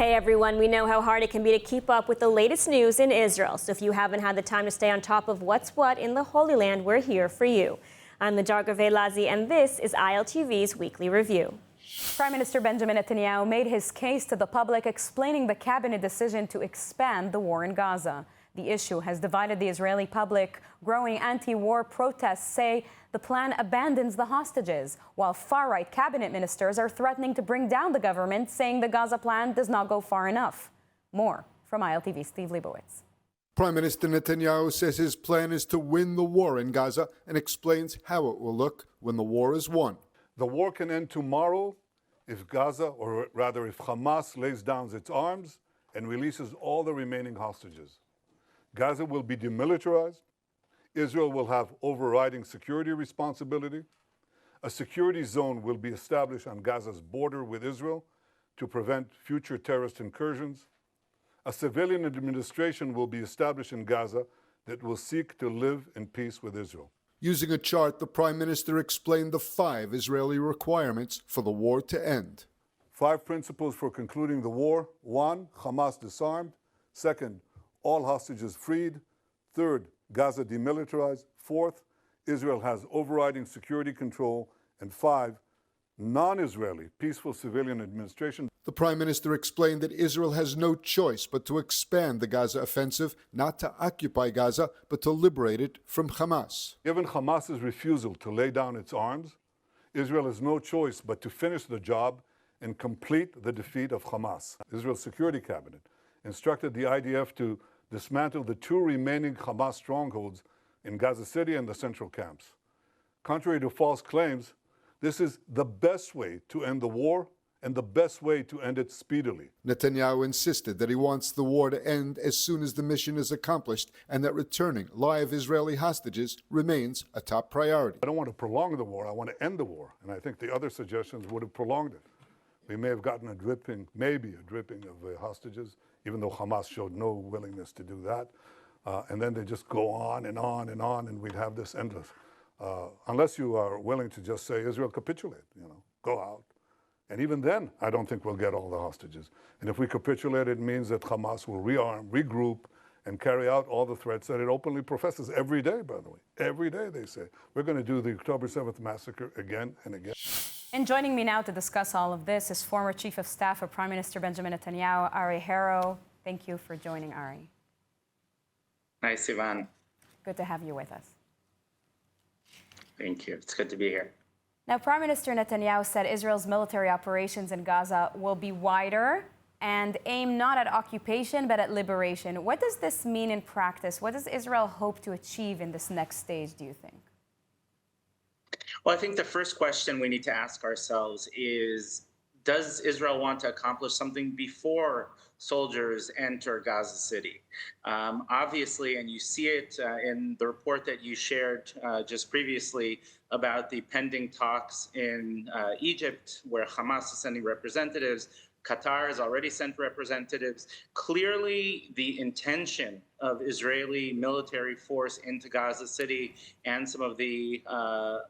Hey everyone, we know how hard it can be to keep up with the latest news in Israel. So if you haven't had the time to stay on top of what's what in the Holy Land, we're here for you. I'm Ladar Gavelazi, and this is ILTV's Weekly Review. Prime Minister Benjamin Netanyahu made his case to the public, explaining the cabinet decision to expand the war in Gaza. The issue has divided the Israeli public. Growing anti-war protests say the plan abandons the hostages, while far-right cabinet ministers are threatening to bring down the government, saying the Gaza plan does not go far enough. More from ILTV's Steve Leibowitz. Prime Minister Netanyahu says his plan is to win the war in Gaza and explains how it will look when the war is won. The war can end tomorrow if Gaza, or rather if Hamas, lays down its arms and releases all the remaining hostages. Gaza will be demilitarized. Israel will have overriding security responsibility. A security zone will be established on Gaza's border with Israel to prevent future terrorist incursions. A civilian administration will be established in Gaza that will seek to live in peace with Israel. Using a chart, the Prime Minister explained the 5 Israeli requirements for the war to end. 5 principles for concluding the war. 1, Hamas disarmed. 2nd, all hostages freed. 3rd, Gaza demilitarized. 4th, Israel has overriding security control. And 5, non-Israeli peaceful civilian administration. The Prime Minister explained that Israel has no choice but to expand the Gaza offensive, not to occupy Gaza, but to liberate it from Hamas. Given Hamas's refusal to lay down its arms, Israel has no choice but to finish the job and complete the defeat of Hamas. Israel's Security Cabinet instructed the IDF to dismantle the 2 remaining Hamas strongholds in Gaza City and the central camps. Contrary to false claims, this is the best way to end the war and the best way to end it speedily. Netanyahu insisted that he wants the war to end as soon as the mission is accomplished and that returning live Israeli hostages remains a top priority. I don't want to prolong the war, I want to end the war. And I think the other suggestions would have prolonged it. We may have gotten maybe a dripping of hostages, even though Hamas showed no willingness to do that. And then they just go on and on and on, and we'd have this endless. Unless you are willing to just say, Israel, capitulate, go out. And even then, I don't think we'll get all the hostages. And if we capitulate, it means that Hamas will rearm, regroup, and carry out all the threats that it openly professes every day, by the way. Every day they say, we're going to do the October 7th massacre again and again. And joining me now to discuss all of this is former Chief of Staff of Prime Minister Benjamin Netanyahu, Ari Harrow. Thank you for joining, Ari. Hi, Sivan. Good to have you with us. Thank you. It's good to be here. Now, Prime Minister Netanyahu said Israel's military operations in Gaza will be wider and aim not at occupation, but at liberation. What does this mean in practice? What does Israel hope to achieve in this next stage, do you think? Well, I think the first question we need to ask ourselves is, does Israel want to accomplish something before soldiers enter Gaza City? Obviously, and you see it in the report that you shared just previously about the pending talks in Egypt, where Hamas is sending representatives. Qatar has already sent representatives. Clearly, the intention of Israeli military force into Gaza City and some of the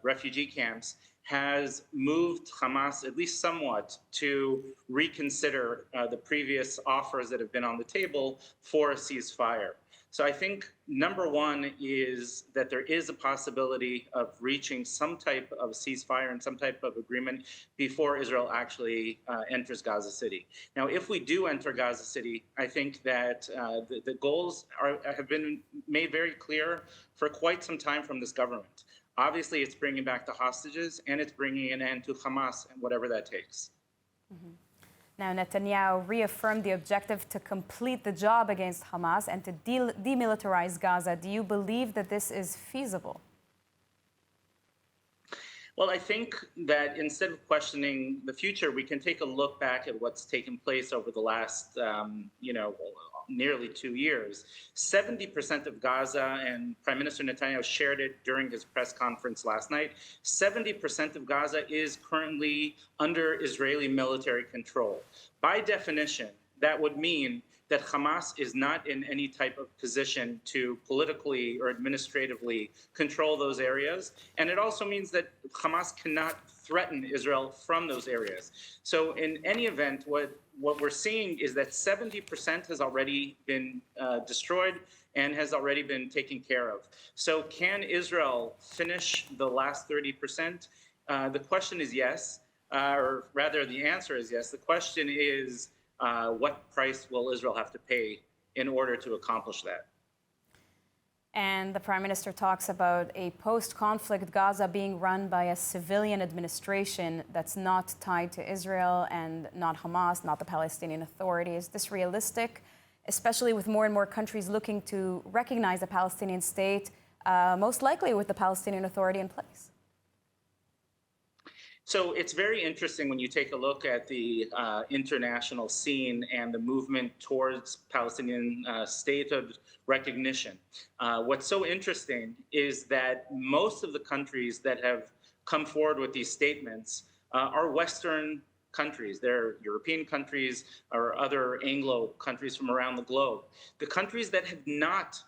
refugee camps has moved Hamas, at least somewhat, to reconsider the previous offers that have been on the table for a ceasefire. So I think number one is that there is a possibility of reaching some type of ceasefire and some type of agreement before Israel actually enters Gaza City. Now, if we do enter Gaza City, I think that the goals have been made very clear for quite some time from this government. Obviously, it's bringing back the hostages, and it's bringing an end to Hamas, and whatever that takes. Mm-hmm. Now, Netanyahu reaffirmed the objective to complete the job against Hamas and to demilitarize Gaza. Do you believe that this is feasible? Well, I think that instead of questioning the future, we can take a look back at what's taken place over the last, nearly 2 years. 70% of Gaza, and Prime Minister Netanyahu shared it during his press conference last night, 70% of Gaza is currently under Israeli military control. By definition, that would mean that Hamas is not in any type of position to politically or administratively control those areas. And it also means that Hamas cannot threaten Israel from those areas. So in any event, what we're seeing is that 70% has already been destroyed and has already been taken care of. So can Israel finish the last 30%? The question is yes, or rather the answer is yes. The question is what price will Israel have to pay in order to accomplish that? And the Prime Minister talks about a post-conflict Gaza being run by a civilian administration that's not tied to Israel and not Hamas, not the Palestinian Authority. Is this realistic, especially with more and more countries looking to recognize the Palestinian state, most likely with the Palestinian Authority in place? So it's very interesting when you take a look at the international scene and the movement towards Palestinian statehood recognition. What's so interesting is that most of the countries that have come forward with these statements are Western countries. They're European countries or other Anglo countries from around the globe. The countries that have not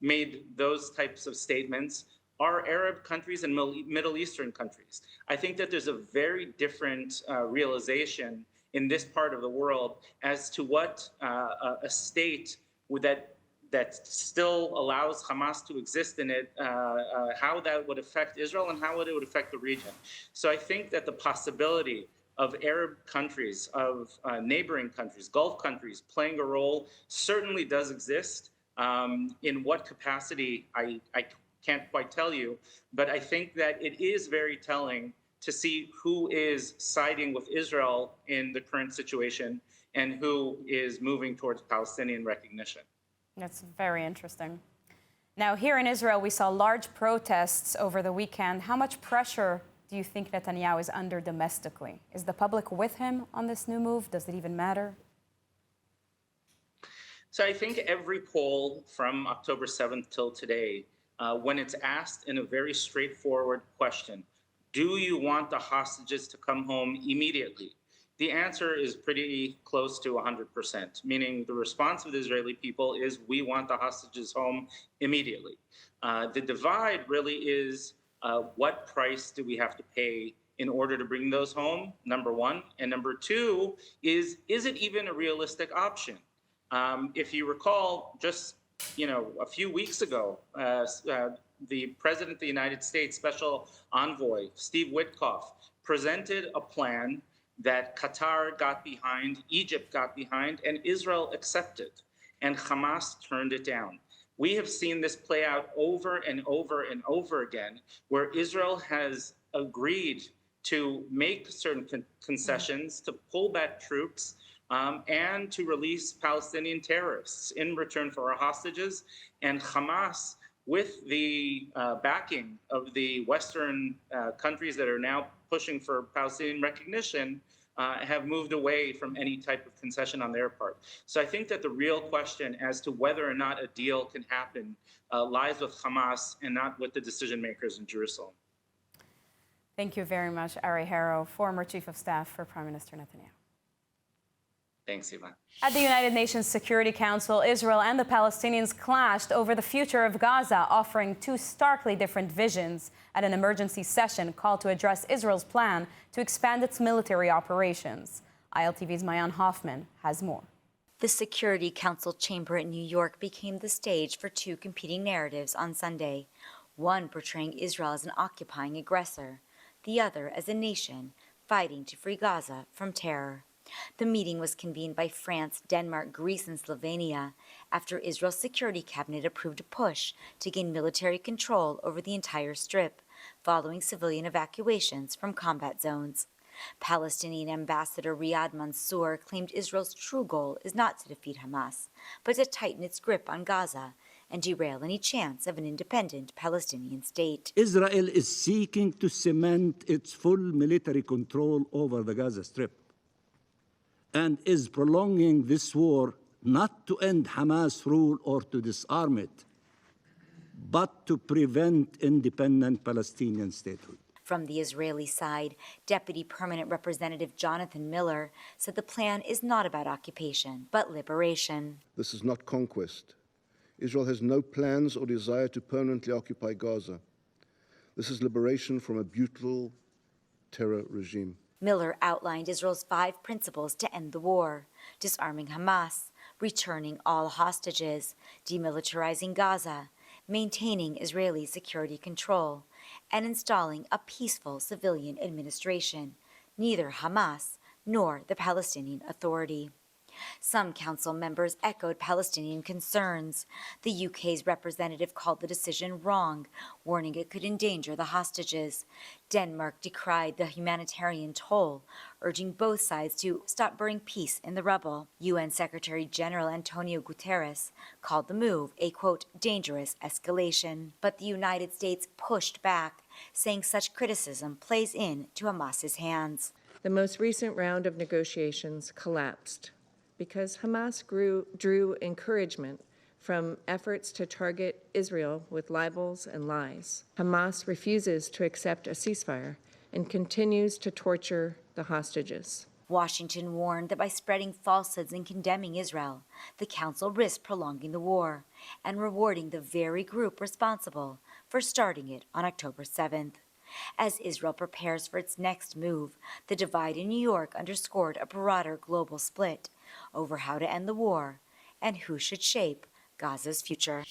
made those types of statements are Arab countries and Middle Eastern countries. I think that there's a very different realization in this part of the world as to what a state that still allows Hamas to exist in it, how that would affect Israel and how it would affect the region. So I think that the possibility of Arab countries, of neighboring countries, Gulf countries playing a role certainly does exist. In what capacity, I can't quite tell you, but I think that it is very telling to see who is siding with Israel in the current situation and who is moving towards Palestinian recognition. That's very interesting. Now, here in Israel, we saw large protests over the weekend. How much pressure do you think Netanyahu is under domestically? Is the public with him on this new move? Does it even matter? So I think every poll from October 7th till today, when it's asked in a very straightforward question, do you want the hostages to come home immediately? The answer is pretty close to 100%, meaning the response of the Israeli people is we want the hostages home immediately. The divide really is what price do we have to pay in order to bring those home, number one. And number two is it even a realistic option? If you recall, just a few weeks ago, the President of the United States Special Envoy, Steve Witkoff, presented a plan that Qatar got behind, Egypt got behind, and Israel accepted, and Hamas turned it down. We have seen this play out over and over and over again, where Israel has agreed to make certain concessions, to pull back troops, and to release Palestinian terrorists in return for our hostages. And Hamas, with the backing of the Western countries that are now pushing for Palestinian recognition, have moved away from any type of concession on their part. So I think that the real question as to whether or not a deal can happen lies with Hamas and not with the decision makers in Jerusalem. Thank you very much, Ari Harrow, former Chief of Staff for Prime Minister Netanyahu. Thanks, Ivan. At the United Nations Security Council, Israel and the Palestinians clashed over the future of Gaza, offering two starkly different visions at an emergency session called to address Israel's plan to expand its military operations. ILTV's Mayan Hoffman has more. The Security Council chamber in New York became the stage for two competing narratives on Sunday, one portraying Israel as an occupying aggressor, the other as a nation fighting to free Gaza from terror. The meeting was convened by France, Denmark, Greece, and Slovenia after Israel's Security Cabinet approved a push to gain military control over the entire Strip, following civilian evacuations from combat zones. Palestinian Ambassador Riyad Mansour claimed Israel's true goal is not to defeat Hamas, but to tighten its grip on Gaza and derail any chance of an independent Palestinian state. Israel is seeking to cement its full military control over the Gaza Strip, and is prolonging this war not to end Hamas rule or to disarm it, but to prevent independent Palestinian statehood. From the Israeli side, Deputy Permanent Representative Jonathan Miller said the plan is not about occupation, but liberation. This is not conquest. Israel has no plans or desire to permanently occupy Gaza. This is liberation from a brutal terror regime. Miller outlined Israel's 5 principles to end the war: disarming Hamas, returning all hostages, demilitarizing Gaza, maintaining Israeli security control, and installing a peaceful civilian administration, neither Hamas nor the Palestinian Authority. Some council members echoed Palestinian concerns. The UK's representative called the decision wrong, warning it could endanger the hostages. Denmark decried the humanitarian toll, urging both sides to stop burning peace in the rubble. UN Secretary General Antonio Guterres called the move a, quote, dangerous escalation. But the United States pushed back, saying such criticism plays into Hamas's hands. The most recent round of negotiations collapsed because Hamas drew encouragement from efforts to target Israel with libels and lies. Hamas refuses to accept a ceasefire and continues to torture the hostages. Washington warned that by spreading falsehoods and condemning Israel, the Council risked prolonging the war and rewarding the very group responsible for starting it on October 7th. As Israel prepares for its next move, the divide in New York underscored a broader global split over how to end the war and who should shape Gaza's future.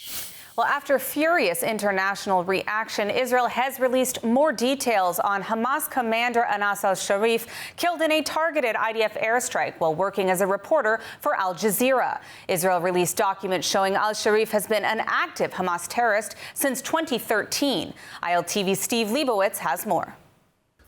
Well, after furious international reaction, Israel has released more details on Hamas commander Anas al-Sharif, killed in a targeted IDF airstrike while working as a reporter for Al Jazeera. Israel released documents showing al-Sharif has been an active Hamas terrorist since 2013. ILTV's Steve Leibowitz has more.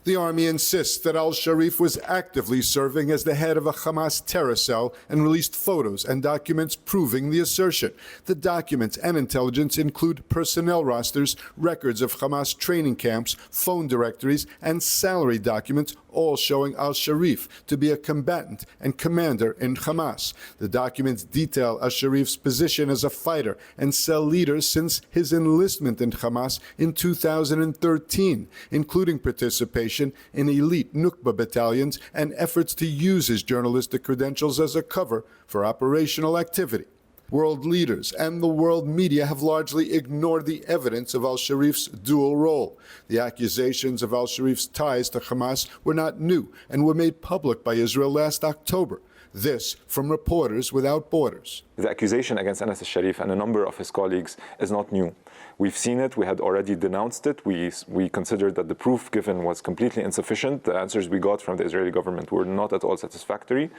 The army insists that al-Sharif was actively serving as the head of a Hamas terror cell and released photos and documents proving the assertion. The documents and intelligence include personnel rosters, records of Hamas training camps, phone directories, and salary documents, all showing al-Sharif to be a combatant and commander in Hamas. The documents detail al-Sharif's position as a fighter and cell leader since his enlistment in Hamas in 2013, including participation in elite Nukba battalions and efforts to use his journalistic credentials as a cover for operational activity. World leaders and the world media have largely ignored the evidence of al-Sharif's dual role. The accusations of al-Sharif's ties to Hamas were not new and were made public by Israel last October. This from Reporters Without Borders. The accusation against Anas al-Sharif and a number of his colleagues is not new. We've seen it. We had already denounced it. We considered that the proof given was completely insufficient. The answers we got from the Israeli government were not at all satisfactory.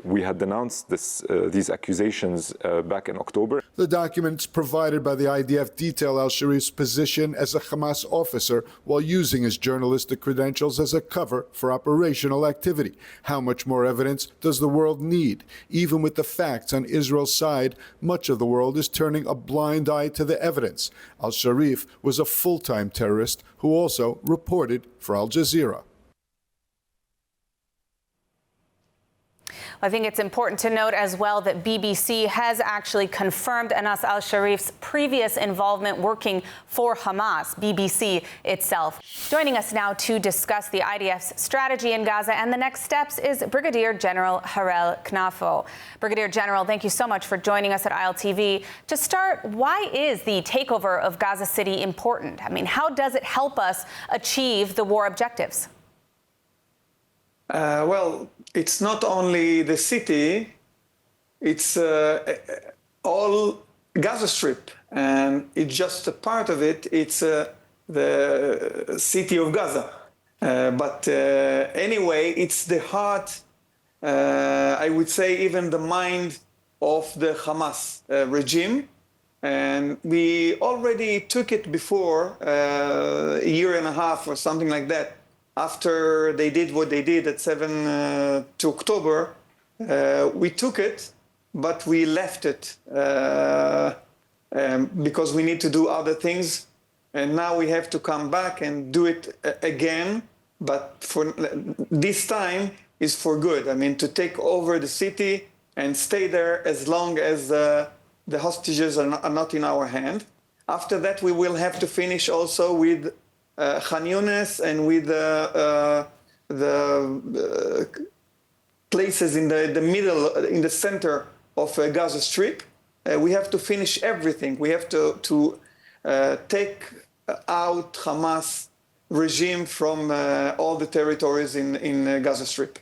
We had denounced these accusations back in October. The documents provided by the IDF detail al-Sharif's position as a Hamas officer while using his journalistic credentials as a cover for operational activity. How much more evidence does the world need? Even with the facts on Israel's side, much of the world is turning a blind eye to the evidence. Al-Sharif was a full-time terrorist who also reported for Al Jazeera. I think it's important to note as well that BBC has actually confirmed Anas al-Sharif's previous involvement working for Hamas, BBC itself. Joining us now to discuss the IDF's strategy in Gaza and the next steps is Brigadier General Harel Knafo. Brigadier General, thank you so much for joining us at ILTV. To start, why is the takeover of Gaza City important? I mean, how does it help us achieve the war objectives? Well, it's not only the city, it's all Gaza Strip, and it's just a part of it. It's the city of Gaza. But anyway, it's the heart, I would say even the mind of the Hamas regime. And we already took it before, a year and a half or something like that. After they did what they did at 7 to October, we took it, but we left it because we need to do other things. And now we have to come back and do it again. But for this time is for good. I mean, to take over the city and stay there as long as the hostages are not in our hand. After that, we will have to finish also with Khan Yunis and with the places in the middle, in the center of Gaza Strip. We have to finish everything. We have to take out Hamas regime from all the territories in Gaza Strip.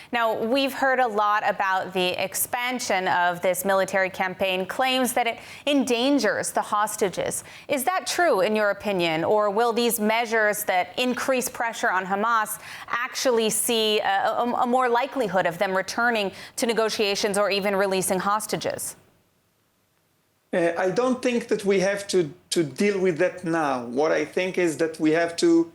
Now, we've heard a lot about the expansion of this military campaign, claims that it endangers the hostages. Is that true, in your opinion, or will these measures that increase pressure on Hamas actually see a more likelihood of them returning to negotiations or even releasing hostages? I don't think that we have to deal with that now. What I think is that we have to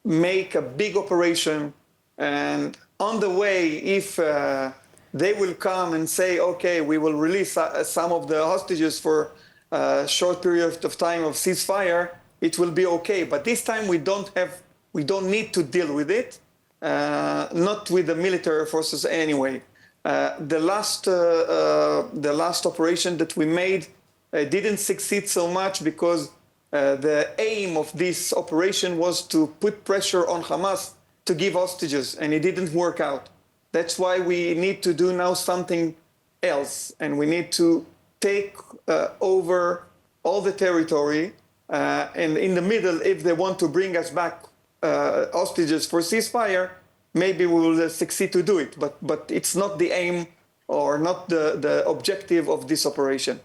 make a big operation. And on the way, if they will come and say, okay, we will release some of the hostages for a short period of time of ceasefire, it will be okay. But this time we don't need to deal with it, not with the military forces anyway. The last operation that we made didn't succeed so much because the aim of this operation was to put pressure on Hamas to give hostages, and it didn't work out. That's why we need to do now something else, and we need to take over all the territory, and in the middle, if they want to bring us back hostages for ceasefire, maybe we will succeed to do it, but it's not the aim or not the objective of this operation.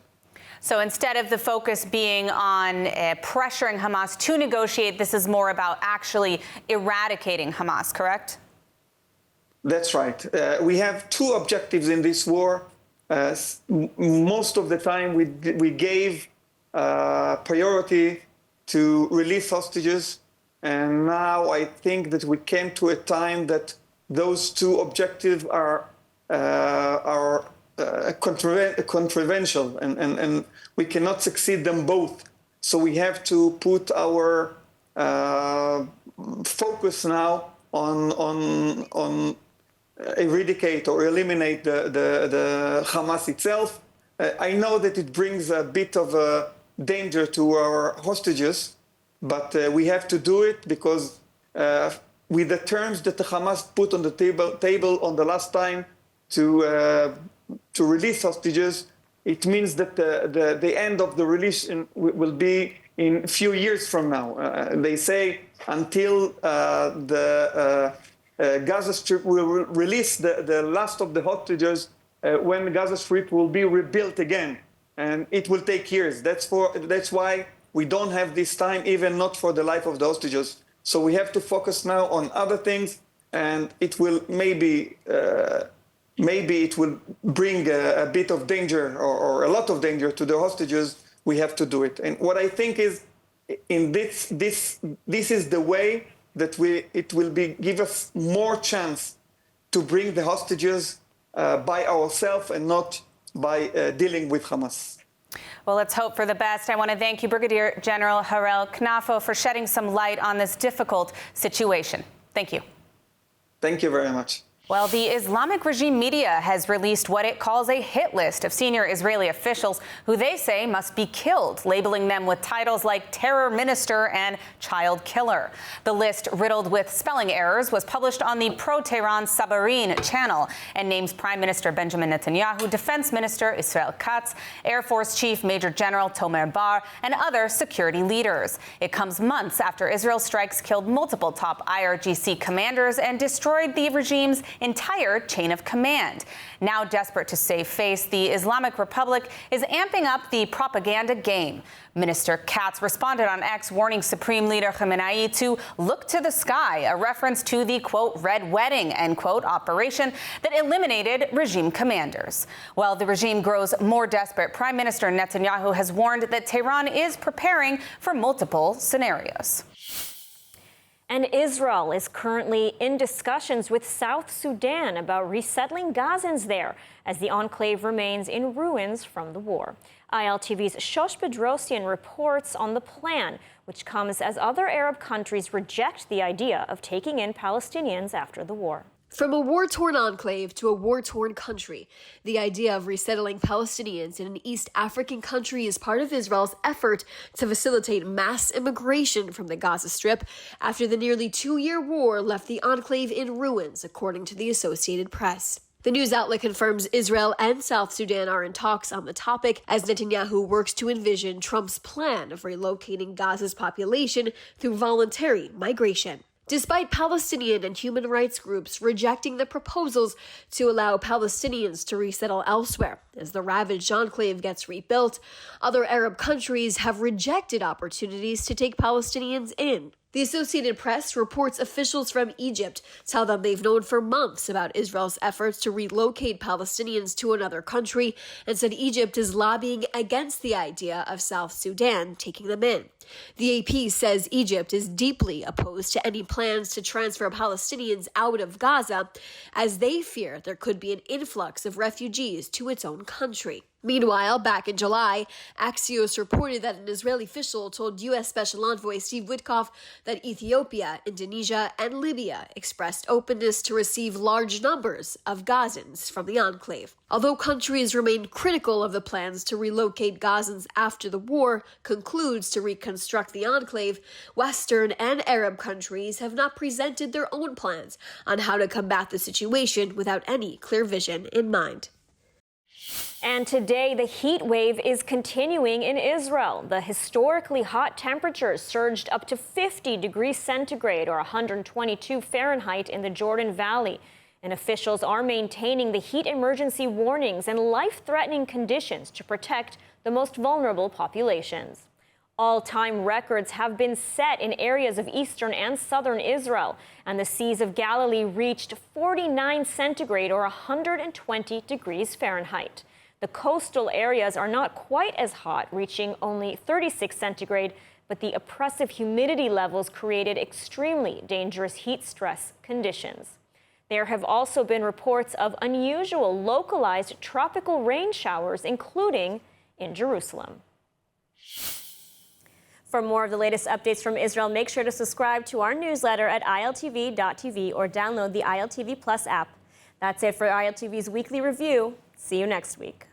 So instead of the focus being on pressuring Hamas to negotiate, this is more about actually eradicating Hamas, correct? That's right. We have two objectives in this war. Most of the time we gave priority to release hostages. And now I think that we came to a time that those two objectives are controversial, and we cannot succeed them both. So we have to put our focus now on eradicate or eliminate the Hamas itself. I know that it brings a bit of a danger to our hostages, but we have to do it because with the terms that the Hamas put on the table on the last time to release hostages, it means that the end of the release will be in a few years from now. They say until the Gaza Strip will release the last of the hostages when the Gaza Strip will be rebuilt again. And it will take years. That's why we don't have this time, even not for the life of the hostages. So we have to focus now on other things, and it will maybe it will bring a bit of danger or a lot of danger to the hostages. We have to do it. And what I think is, in this is the way that it will give us more chance to bring the hostages by ourselves and not by dealing with Hamas. Well, let's hope for the best. I want to thank you, Brigadier General Harel Knafo, for shedding some light on this difficult situation. Thank you. Thank you very much. Well, the Islamic regime media has released what it calls a hit list of senior Israeli officials who they say must be killed, labeling them with titles like terror minister and child killer. The list, riddled with spelling errors, was published on the pro-Tehran Sabarin channel and names Prime Minister Benjamin Netanyahu, Defense Minister Israel Katz, Air Force Chief Major General Tomer Bar, and other security leaders. It comes months after Israel's strikes killed multiple top IRGC commanders and destroyed the regime's entire chain of command. Now desperate to save face, the Islamic Republic is amping up the propaganda game. Minister Katz responded on X, warning Supreme Leader Khamenei to look to the sky, a reference to the, quote, Red Wedding, end quote, operation that eliminated regime commanders. While the regime grows more desperate, Prime Minister Netanyahu has warned that Tehran is preparing for multiple scenarios. And Israel is currently in discussions with South Sudan about resettling Gazans there, as the enclave remains in ruins from the war. ILTV's Shosh Bedrosian reports on the plan, which comes as other Arab countries reject the idea of taking in Palestinians after the war. From a war-torn enclave to a war-torn country, the idea of resettling Palestinians in an East African country is part of Israel's effort to facilitate mass immigration from the Gaza Strip after the nearly 2-year war left the enclave in ruins, according to the Associated Press. The news outlet confirms Israel and South Sudan are in talks on the topic as Netanyahu works to envision Trump's plan of relocating Gaza's population through voluntary migration. Despite Palestinian and human rights groups rejecting the proposals to allow Palestinians to resettle elsewhere as the ravaged enclave gets rebuilt, other Arab countries have rejected opportunities to take Palestinians in. The Associated Press reports officials from Egypt tell them they've known for months about Israel's efforts to relocate Palestinians to another country and said Egypt is lobbying against the idea of South Sudan taking them in. The AP says Egypt is deeply opposed to any plans to transfer Palestinians out of Gaza, as they fear there could be an influx of refugees to its own country. Meanwhile, back in July, Axios reported that an Israeli official told U.S. Special Envoy Steve Witkoff that Ethiopia, Indonesia, and Libya expressed openness to receive large numbers of Gazans from the enclave. Although countries remain critical of the plans to relocate Gazans after the war concludes to reconstruct the enclave, Western and Arab countries have not presented their own plans on how to combat the situation without any clear vision in mind. And today, the heat wave is continuing in Israel. The historically hot temperatures surged up to 50 degrees centigrade or 122 Fahrenheit in the Jordan Valley. And officials are maintaining the heat emergency warnings and life-threatening conditions to protect the most vulnerable populations. All-time records have been set in areas of eastern and southern Israel, and the seas of Galilee reached 49 centigrade or 120 degrees Fahrenheit. The coastal areas are not quite as hot, reaching only 36 centigrade, but the oppressive humidity levels created extremely dangerous heat stress conditions. There have also been reports of unusual localized tropical rain showers, including in Jerusalem. For more of the latest updates from Israel, make sure to subscribe to our newsletter at ILTV.tv or download the ILTV Plus app. That's it for ILTV's weekly review. See you next week.